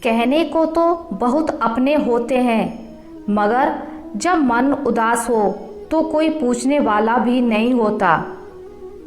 कहने को तो बहुत अपने होते हैं, मगर जब मन उदास हो तो कोई पूछने वाला भी नहीं होता।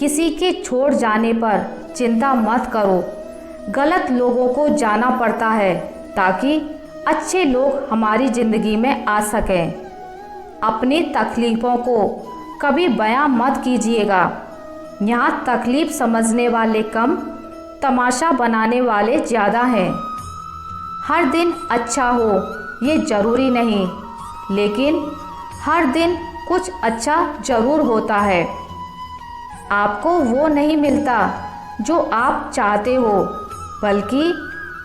किसी के छोड़ जाने पर चिंता मत करो। गलत लोगों को जाना पड़ता है ताकि अच्छे लोग हमारी ज़िंदगी में आ सकें। अपनी तकलीफ़ों को कभी बयां मत कीजिएगा। यहाँ तकलीफ़ समझने वाले कम, तमाशा बनाने वाले ज़्यादा हैं। हर दिन अच्छा हो ये ज़रूरी नहीं, लेकिन हर दिन कुछ अच्छा ज़रूर होता है। आपको वो नहीं मिलता जो आप चाहते हो, बल्कि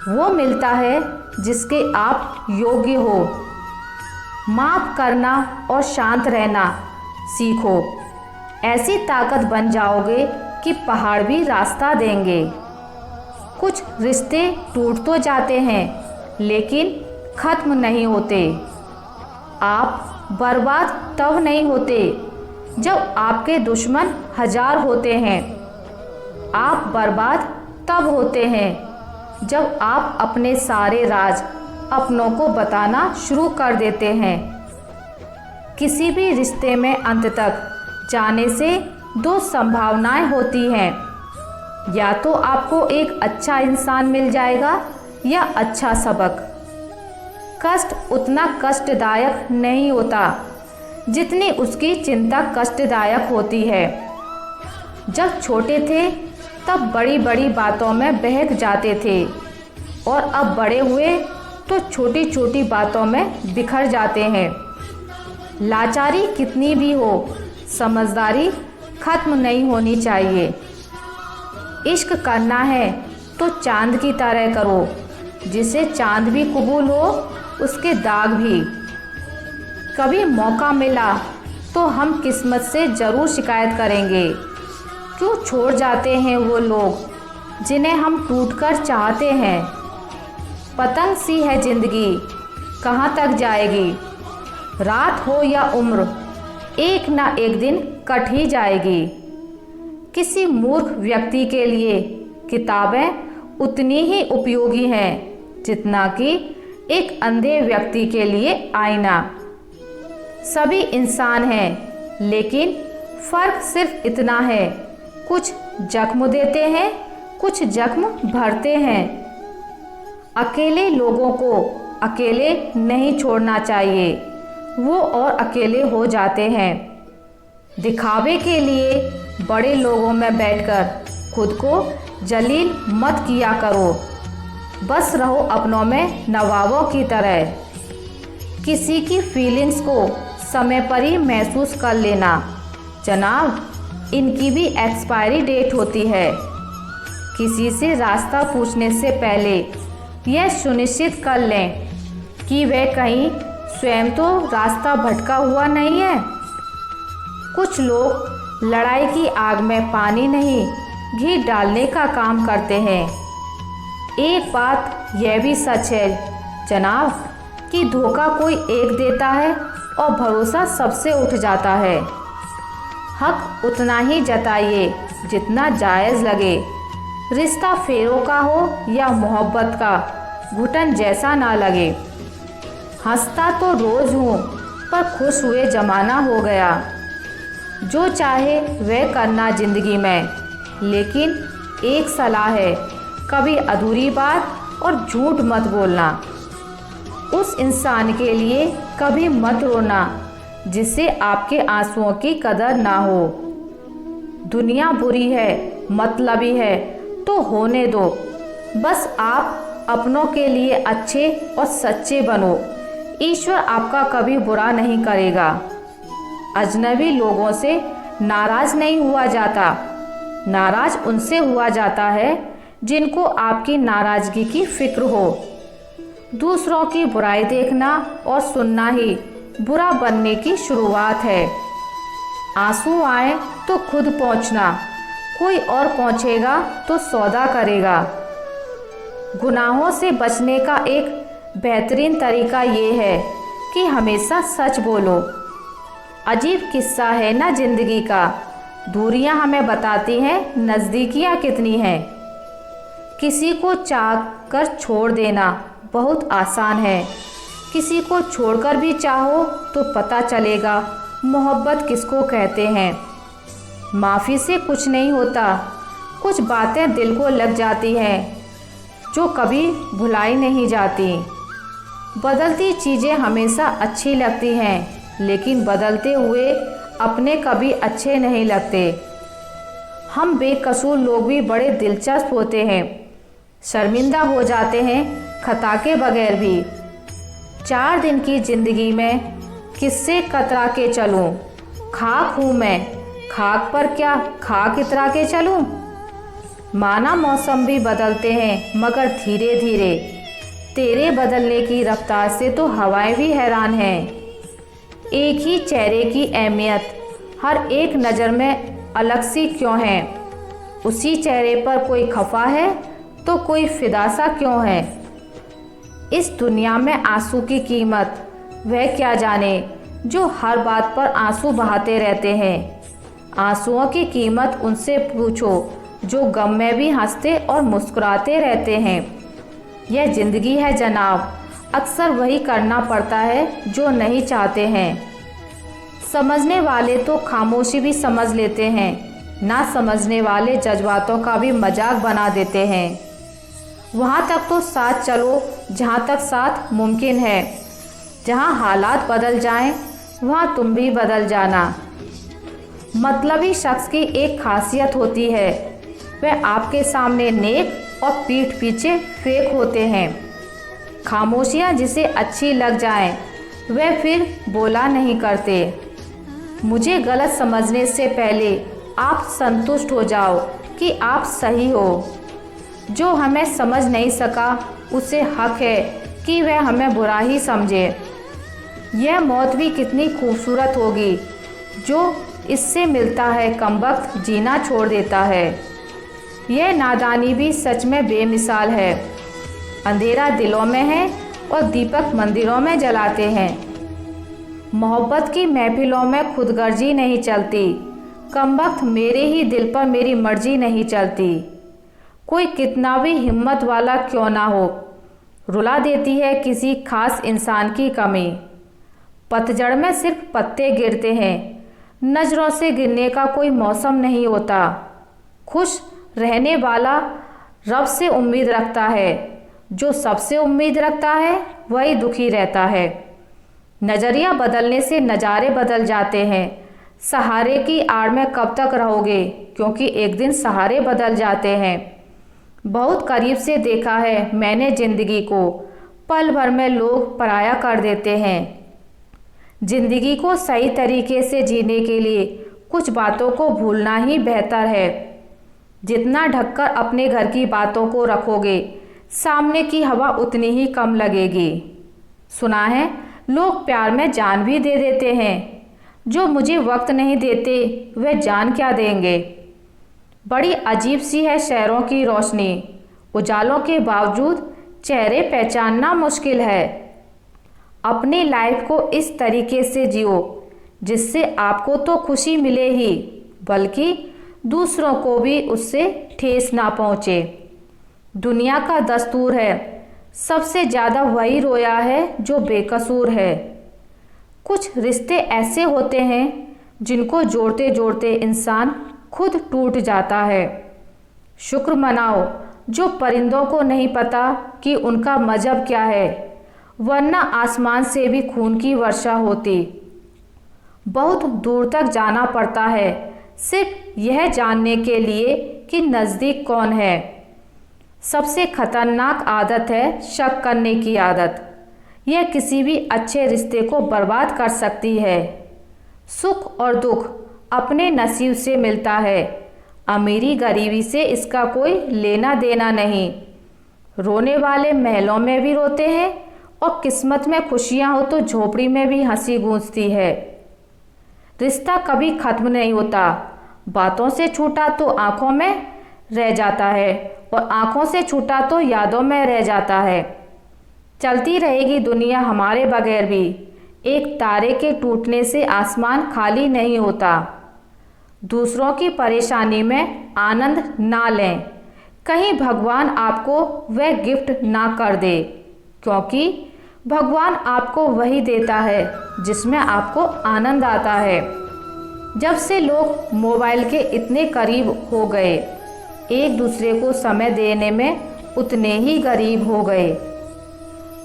वो मिलता है जिसके आप योग्य हो। माफ़ करना और शांत रहना सीखो। ऐसी ताकत बन जाओगे कि पहाड़ भी रास्ता देंगे। कुछ रिश्ते टूट तो जाते हैं, लेकिन ख़त्म नहीं होते। आप बर्बाद तब नहीं होते जब आपके दुश्मन 1000 होते हैं। आप बर्बाद तब होते हैं जब आप अपने सारे राज अपनों को बताना शुरू कर देते हैं। किसी भी रिश्ते में अंत तक जाने से 2 संभावनाएं होती हैं। या तो आपको एक अच्छा इंसान मिल जाएगा या अच्छा सबक। कष्ट उतना कष्टदायक नहीं होता जितनी उसकी चिंता कष्टदायक होती है। जब छोटे थे तब बड़ी बड़ी बातों में बहक जाते थे, और अब बड़े हुए तो छोटी छोटी बातों में बिखर जाते हैं। लाचारी कितनी भी हो, समझदारी खत्म नहीं होनी चाहिए। इश्क करना है तो चांद की तरह करो, जिसे चांद भी कबूल हो, उसके दाग भी। कभी मौका मिला तो हम किस्मत से ज़रूर शिकायत करेंगे। क्यों छोड़ जाते हैं वो लोग जिन्हें हम टूटकर चाहते हैं। पतंग सी है ज़िंदगी, कहाँ तक जाएगी। रात हो या उम्र, एक ना एक दिन कट ही जाएगी। किसी मूर्ख व्यक्ति के लिए किताबें उतनी ही उपयोगी हैं जितना कि एक अंधे व्यक्ति के लिए आईना। सभी इंसान हैं, लेकिन फ़र्क सिर्फ इतना है, कुछ जख्म देते हैं, कुछ जख्म भरते हैं। अकेले लोगों को अकेले नहीं छोड़ना चाहिए, वो और अकेले हो जाते हैं। दिखावे के लिए बड़े लोगों में बैठकर खुद को जलील मत किया करो। बस रहो अपनों में नवाबों की तरह। किसी की फीलिंग्स को समय पर ही महसूस कर लेना। जनाब, इनकी भी एक्सपायरी डेट होती है। किसी से रास्ता पूछने से पहले यह सुनिश्चित कर लें कि वह कहीं स्वयं तो रास्ता भटका हुआ नहीं है। कुछ लोग लड़ाई की आग में पानी नहीं, घी डालने का काम करते हैं। एक बात यह भी सच है जनाब कि धोखा कोई एक देता है और भरोसा सबसे उठ जाता है। हक उतना ही जताइए जितना जायज़ लगे। रिश्ता फेरों का हो या मोहब्बत का, घुटन जैसा ना लगे। हंसता तो रोज़ हूँ, पर खुश हुए ज़माना हो गया। जो चाहे वह करना ज़िंदगी में, लेकिन एक सलाह है, कभी अधूरी बात और झूठ मत बोलना। उस इंसान के लिए कभी मत रोना जिससे आपके आंसुओं की कदर ना हो। दुनिया बुरी है, मतलबी है, तो होने दो। बस आप अपनों के लिए अच्छे और सच्चे बनो। ईश्वर आपका कभी बुरा नहीं करेगा। अजनबी लोगों से नाराज़ नहीं हुआ जाता, नाराज़ उनसे हुआ जाता है जिनको आपकी नाराज़गी की फिक्र हो। दूसरों की बुराई देखना और सुनना ही बुरा बनने की शुरुआत है। आंसू आए तो खुद पहुँचना, कोई और पहुँचेगा तो सौदा करेगा। गुनाहों से बचने का एक बेहतरीन तरीका ये है कि हमेशा सच बोलो। अजीब किस्सा है ना ज़िंदगी का। दूरियां हमें बताती हैं नज़दीकियां कितनी हैं। किसी को चाह कर छोड़ देना बहुत आसान है। किसी को छोड़कर भी चाहो तो पता चलेगा मोहब्बत किसको कहते हैं। माफ़ी से कुछ नहीं होता, कुछ बातें दिल को लग जाती हैं जो कभी भुलाई नहीं जाती। बदलती चीज़ें हमेशा अच्छी लगती हैं, लेकिन बदलते हुए अपने कभी अच्छे नहीं लगते। हम बेकसूर लोग भी बड़े दिलचस्प होते हैं, शर्मिंदा हो जाते हैं खता के बगैर भी। 4 दिन की ज़िंदगी में किससे कतरा के चलूं? खाक हूँ मैं, खाक पर क्या खाक इतरा के चलूं? माना मौसम भी बदलते हैं मगर धीरे धीरे, तेरे बदलने की रफ्तार से तो हवाएं भी हैरान हैं। एक ही चेहरे की अहमियत हर एक नज़र में अलग सी क्यों है? उसी चेहरे पर कोई खफा है तो कोई फिदा सा क्यों है? इस दुनिया में आंसू की कीमत वह क्या जाने जो हर बात पर आंसू बहाते रहते हैं। आंसुओं की कीमत उनसे पूछो जो गम में भी हंसते और मुस्कुराते रहते हैं। यह ज़िंदगी है जनाब, अक्सर वही करना पड़ता है जो नहीं चाहते हैं। समझने वाले तो खामोशी भी समझ लेते हैं, ना समझने वाले जज्बातों का भी मजाक बना देते हैं। वहाँ तक तो साथ चलो जहाँ तक साथ मुमकिन है। जहाँ हालात बदल जाएं, वहाँ तुम भी बदल जाना। मतलबी शख्स की एक खासियत होती है, वह आपके सामने नेक और पीठ पीछे फेक होते हैं। खामोशियाँ जिसे अच्छी लग जाएं, वह फिर बोला नहीं करते। मुझे गलत समझने से पहले आप संतुष्ट हो जाओ कि आप सही हो। जो हमें समझ नहीं सका उसे हक है कि वह हमें बुरा ही समझे। यह मौत भी कितनी खूबसूरत होगी जो इससे मिलता है कमबख्त जीना छोड़ देता है। यह नादानी भी सच में बेमिसाल है। अंधेरा दिलों में है और दीपक मंदिरों में जलाते हैं। मोहब्बत की महफिलों में खुदगर्जी नहीं चलती, कमबख्त मेरे ही दिल पर मेरी मर्जी नहीं चलती। कोई कितना भी हिम्मत वाला क्यों ना हो, रुला देती है किसी खास इंसान की कमी। पतझड़ में सिर्फ पत्ते गिरते हैं, नज़रों से गिरने का कोई मौसम नहीं होता। खुश रहने वाला रब से उम्मीद रखता है, जो सबसे उम्मीद रखता है वही दुखी रहता है। नज़रिया बदलने से नज़ारे बदल जाते हैं। सहारे की आड़ में कब तक रहोगे, क्योंकि एक दिन सहारे बदल जाते हैं। बहुत करीब से देखा है मैंने ज़िंदगी को, पल भर में लोग पराया कर देते हैं। ज़िंदगी को सही तरीके से जीने के लिए कुछ बातों को भूलना ही बेहतर है। जितना ढककर अपने घर की बातों को रखोगे, सामने की हवा उतनी ही कम लगेगी। सुना है लोग प्यार में जान भी दे देते हैं। जो मुझे वक्त नहीं देते वे जान क्या देंगे। बड़ी अजीब सी है शहरों की रोशनी, उजालों के बावजूद चेहरे पहचानना मुश्किल है। अपनी लाइफ को इस तरीके से जियो जिससे आपको तो खुशी मिले ही, बल्कि दूसरों को भी उससे ठेस ना पहुँचे। दुनिया का दस्तूर है, सबसे ज़्यादा वही रोया है जो बेकसूर है। कुछ रिश्ते ऐसे होते हैं जिनको जोड़ते जोड़ते इंसान खुद टूट जाता है। शुक्र मनाओ जो परिंदों को नहीं पता कि उनका मजहब क्या है, वरना आसमान से भी खून की वर्षा होती। बहुत दूर तक जाना पड़ता है सिर्फ यह जानने के लिए कि नज़दीक कौन है। सबसे खतरनाक आदत है शक करने की आदत। यह किसी भी अच्छे रिश्ते को बर्बाद कर सकती है। सुख और दुख अपने नसीब से मिलता है, अमीरी गरीबी से इसका कोई लेना देना नहीं। रोने वाले महलों में भी रोते हैं और किस्मत में खुशियां हो तो झोपड़ी में भी हंसी गूंजती है। रिश्ता कभी खत्म नहीं होता। बातों से छूटा तो आंखों में रह जाता है और आंखों से छूटा तो यादों में रह जाता है। चलती रहेगी दुनिया हमारे बगैर भी। एक तारे के टूटने से आसमान खाली नहीं होता। दूसरों की परेशानी में आनंद ना लें, कहीं भगवान आपको वह गिफ्ट ना कर दे। क्योंकि भगवान आपको वही देता है जिसमें आपको आनंद आता है। जब से लोग मोबाइल के इतने करीब हो गए, एक दूसरे को समय देने में उतने ही गरीब हो गए।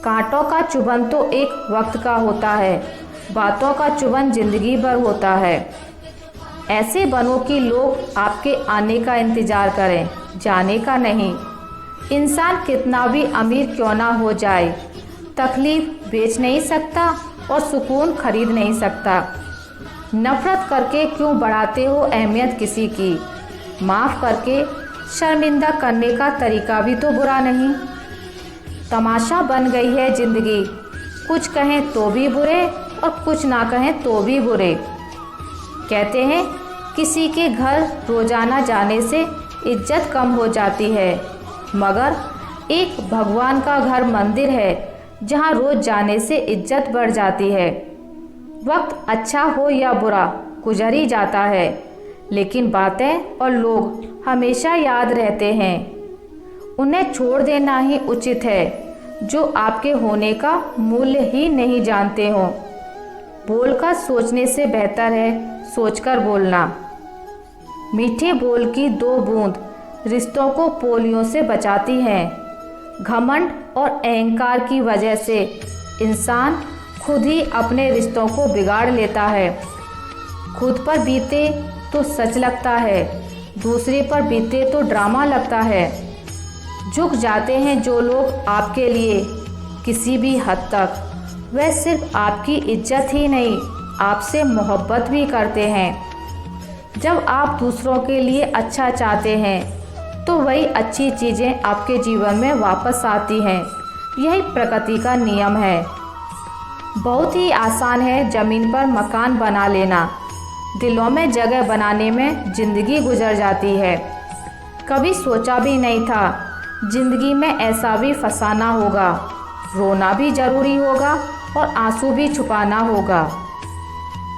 कांटों का चुभन तो एक वक्त का होता है, बातों का चुभन जिंदगी भर होता है। ऐसे बनो कि लोग आपके आने का इंतज़ार करें, जाने का नहीं। इंसान कितना भी अमीर क्यों ना हो जाए, तकलीफ बेच नहीं सकता और सुकून खरीद नहीं सकता। नफ़रत करके क्यों बढ़ाते हो अहमियत किसी की? माफ़ करके शर्मिंदा करने का तरीका भी तो बुरा नहीं। तमाशा बन गई है ज़िंदगी, कुछ कहें तो भी बुरे और कुछ ना कहें तो भी बुरे। कहते हैं किसी के घर रोज़ाना जाने से इज्जत कम हो जाती है, मगर एक भगवान का घर मंदिर है जहाँ रोज़ जाने से इज्जत बढ़ जाती है। वक्त अच्छा हो या बुरा गुजर ही जाता है, लेकिन बातें और लोग हमेशा याद रहते हैं। उन्हें छोड़ देना ही उचित है जो आपके होने का मूल्य ही नहीं जानते हो। बोलकर सोचने से बेहतर है सोचकर बोलना। मीठे बोल की दो बूंद रिश्तों को पोलियों से बचाती हैं। घमंड और अहंकार की वजह से इंसान खुद ही अपने रिश्तों को बिगाड़ लेता है। खुद पर बीते तो सच लगता है, दूसरे पर बीते तो ड्रामा लगता है। झुक जाते हैं जो लोग आपके लिए किसी भी हद तक, वह सिर्फ आपकी इज्जत ही नहीं, आपसे मोहब्बत भी करते हैं। जब आप दूसरों के लिए अच्छा चाहते हैं तो वही अच्छी चीज़ें आपके जीवन में वापस आती हैं। यही प्रकृति का नियम है। बहुत ही आसान है ज़मीन पर मकान बना लेना, दिलों में जगह बनाने में ज़िंदगी गुजर जाती है। कभी सोचा भी नहीं था ज़िंदगी में ऐसा भी फसाना होगा। रोना भी ज़रूरी होगा और आंसू भी छुपाना होगा।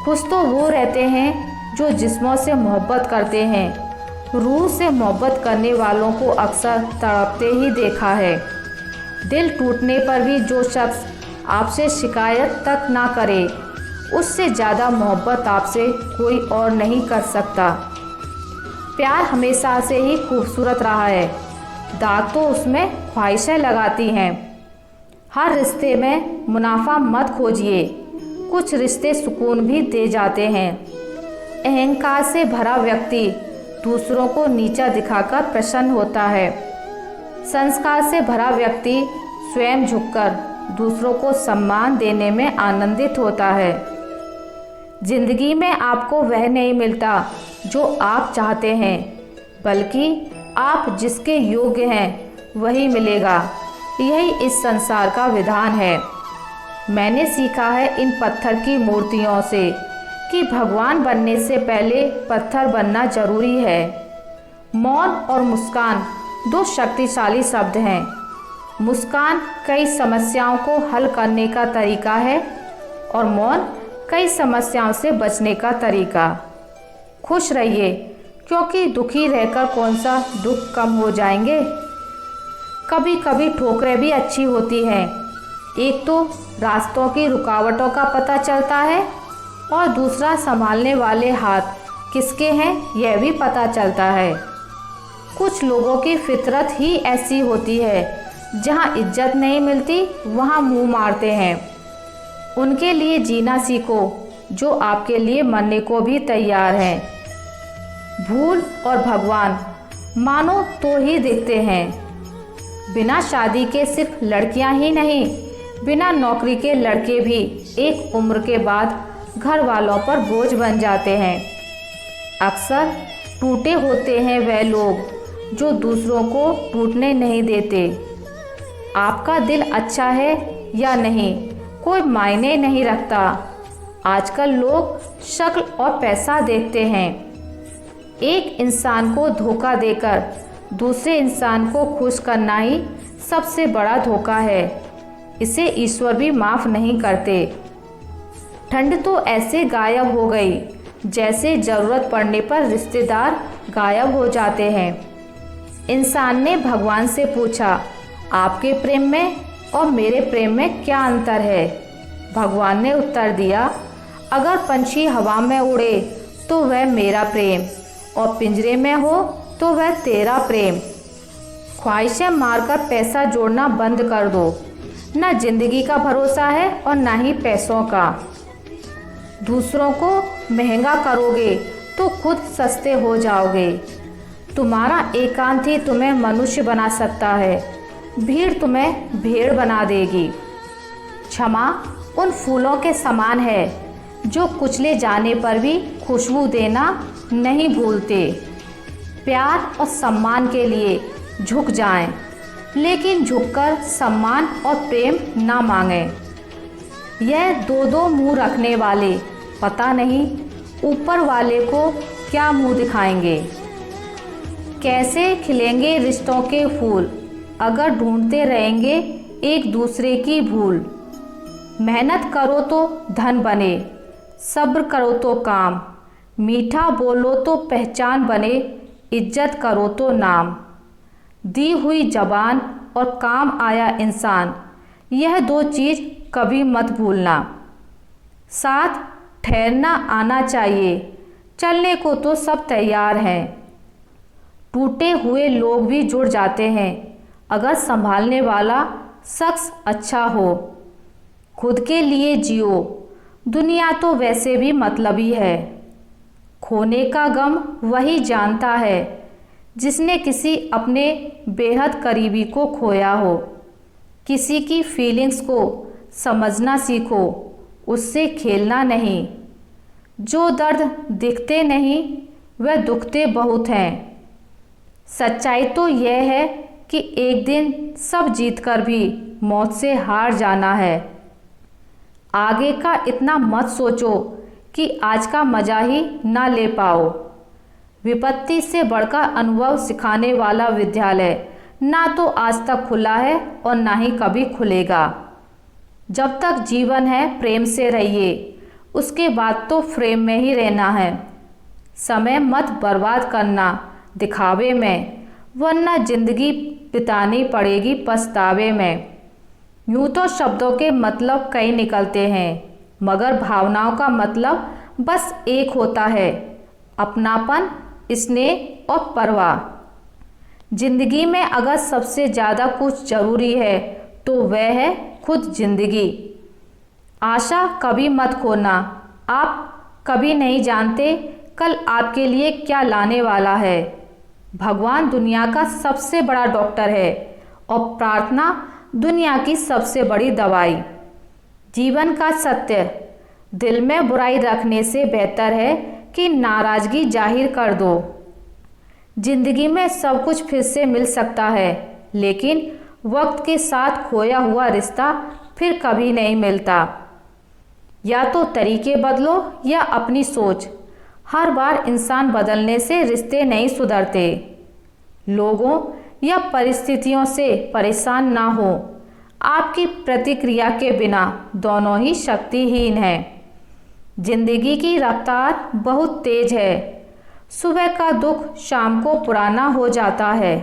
खुश तो वो रहते हैं जो जिस्मों से मोहब्बत करते हैं। रूह से मोहब्बत करने वालों को अक्सर तड़पते ही देखा है। दिल टूटने पर भी जो शख्स आपसे शिकायत तक ना करे, उससे ज़्यादा मोहब्बत आपसे कोई और नहीं कर सकता। प्यार हमेशा से ही खूबसूरत रहा है, दाग तो उसमें ख्वाहिशें लगाती हैं। हर रिश्ते में मुनाफा मत खोजिए, कुछ रिश्ते सुकून भी दे जाते हैं। अहंकार से भरा व्यक्ति दूसरों को नीचा दिखाकर प्रसन्न होता है। संस्कार से भरा व्यक्ति स्वयं झुककर दूसरों को सम्मान देने में आनंदित होता है। जिंदगी में आपको वह नहीं मिलता जो आप चाहते हैं, बल्कि आप जिसके योग्य हैं वही मिलेगा। यही इस संसार का विधान है। मैंने सीखा है इन पत्थर की मूर्तियों से कि भगवान बनने से पहले पत्थर बनना जरूरी है। मौन और मुस्कान दो शक्तिशाली शब्द हैं। मुस्कान कई समस्याओं को हल करने का तरीका है और मौन कई समस्याओं से बचने का तरीका। खुश रहिए, क्योंकि दुखी रहकर कौन सा दुख कम हो जाएंगे। कभी कभी ठोकरें भी अच्छी होती हैं। एक तो रास्तों की रुकावटों का पता चलता है और दूसरा संभालने वाले हाथ किसके हैं यह भी पता चलता है। कुछ लोगों की फितरत ही ऐसी होती है, जहाँ इज्जत नहीं मिलती वहाँ मुंह मारते हैं। उनके लिए जीना सीखो जो आपके लिए मरने को भी तैयार हैं। भूल और भगवान मानो तो ही दिखते हैं। बिना शादी के सिर्फ लड़कियां ही नहीं, बिना नौकरी के लड़के भी एक उम्र के बाद घर वालों पर बोझ बन जाते हैं। अक्सर टूटे होते हैं वह लोग जो दूसरों को टूटने नहीं देते। आपका दिल अच्छा है या नहीं कोई मायने नहीं रखता। आजकल लोग शक्ल और पैसा देखते हैं। एक इंसान को धोखा देकर दूसरे इंसान को खुश करना ही सबसे बड़ा धोखा है। इसे ईश्वर भी माफ़ नहीं करते। ठंड तो ऐसे गायब हो गई जैसे ज़रूरत पड़ने पर रिश्तेदार गायब हो जाते हैं। इंसान ने भगवान से पूछा, आपके प्रेम में और मेरे प्रेम में क्या अंतर है? भगवान ने उत्तर दिया, अगर पंछी हवा में उड़े तो वह मेरा प्रेम, और पिंजरे में हो तो वह तेरा प्रेम। ख्वाहिशें मारकर पैसा जोड़ना बंद कर दो। न जिंदगी का भरोसा है और न ही पैसों का। दूसरों को महंगा करोगे तो खुद सस्ते हो जाओगे। तुम्हारा एकांत ही तुम्हें मनुष्य बना सकता है, भीड़ तुम्हें भेड़ बना देगी। क्षमा उन फूलों के समान है जो कुचले जाने पर भी खुशबू देना नहीं भूलते। प्यार और सम्मान के लिए झुक जाएं, लेकिन झुककर सम्मान और प्रेम ना मांगें। यह दो दो मुंह रखने वाले पता नहीं ऊपर वाले को क्या मुंह दिखाएंगे। कैसे खिलेंगे रिश्तों के फूल अगर ढूंढते रहेंगे एक दूसरे की भूल। मेहनत करो तो धन बने, सब्र करो तो काम, मीठा बोलो तो पहचान बने, इज्जत करो तो नाम। दी हुई जबान और काम आया इंसान, यह दो चीज़ कभी मत भूलना। साथ ठहरना आना चाहिए, चलने को तो सब तैयार हैं। टूटे हुए लोग भी जुड़ जाते हैं अगर संभालने वाला शख्स अच्छा हो। खुद के लिए जियो, दुनिया तो वैसे भी मतलबी है। खोने का गम वही जानता है जिसने किसी अपने बेहद करीबी को खोया हो। किसी की फीलिंग्स को समझना सीखो, उससे खेलना नहीं। जो दर्द दिखते नहीं वह दुखते बहुत हैं। सच्चाई तो यह है कि एक दिन सब जीतकर भी मौत से हार जाना है। आगे का इतना मत सोचो कि आज का मजा ही ना ले पाओ। विपत्ति से बढ़कर अनुभव सिखाने वाला विद्यालय ना तो आज तक खुला है और ना ही कभी खुलेगा। जब तक जीवन है प्रेम से रहिए, उसके बाद तो प्रेम में ही रहना है। समय मत बर्बाद करना दिखावे में, वरना जिंदगी बितानी पड़ेगी पछतावे में। यूँ तो शब्दों के मतलब कई निकलते हैं, मगर भावनाओं का मतलब बस एक होता है, अपनापन, स्नेह और परवाह। जिंदगी में अगर सबसे ज़्यादा कुछ ज़रूरी है तो वह है खुद जिंदगी। आशा कभी मत खोना, आप कभी नहीं जानते कल आपके लिए क्या लाने वाला है। भगवान दुनिया का सबसे बड़ा डॉक्टर है और प्रार्थना दुनिया की सबसे बड़ी दवाई। जीवन का सत्य, दिल में बुराई रखने से बेहतर है कि नाराज़गी जाहिर कर दो। जिंदगी में सब कुछ फिर से मिल सकता है, लेकिन वक्त के साथ खोया हुआ रिश्ता फिर कभी नहीं मिलता। या तो तरीके बदलो या अपनी सोच। हर बार इंसान बदलने से रिश्ते नहीं सुधरते। लोगों या परिस्थितियों से परेशान ना हो, आपकी प्रतिक्रिया के बिना दोनों ही शक्तिहीन हैं। जिंदगी की रफ्तार बहुत तेज है, सुबह का दुख शाम को पुराना हो जाता है।